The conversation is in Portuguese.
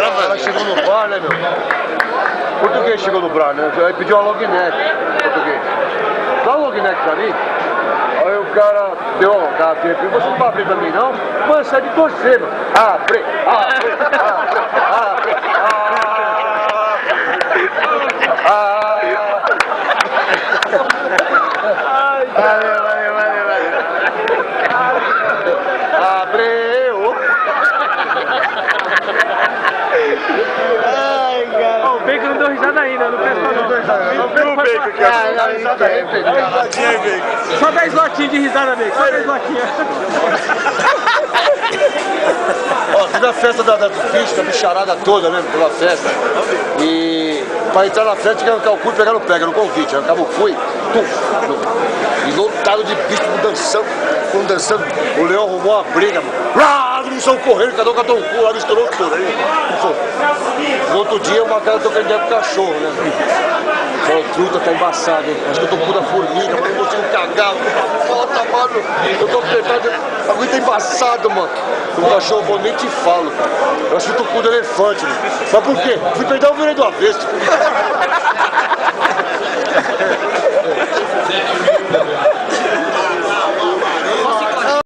Ela chegou no bar, né, meu? Português chegou no bar, né? Aí pediu uma long neck. Português. Dá uma long neck pra mim. Aí o cara deu uma garrafinha aqui. Você não vai abrir pra mim, não? Mano, sai de torcer, meu. Abre, abre, abre, abre, abre. Valeu. Abreu. Ai, cara. Ó, o Bacon não deu risada ainda, não presta não. Não, Bacon, cara. Só 10 latinhas de risada, Bacon. Só 10 latinhas. Ó, fiz a festa da física, a bicharada toda, né? Pela festa. E pra entrar na festa, tinha que arrancar o cu e pegar no pega, no convite. Arrancava o cu e e lotado de bicho dançando. O leão arrumou uma briga, mano. Eles são correndo, cada um catou um cu, lá misturou tudo. Aí, no outro dia, uma cara trocando ideia com o cachorro, né? Falou, truta, tá embaçado, hein? Acho que eu tô com cu da formiga, mas não consigo cagar. Foda, mano. Eu tô apertado, a aguenta embaçado, mano. O cachorro falou, nem te falo, cara. Eu acho que eu tô com cu do elefante, mano. Mas por quê? Fui perder o virei do avesso.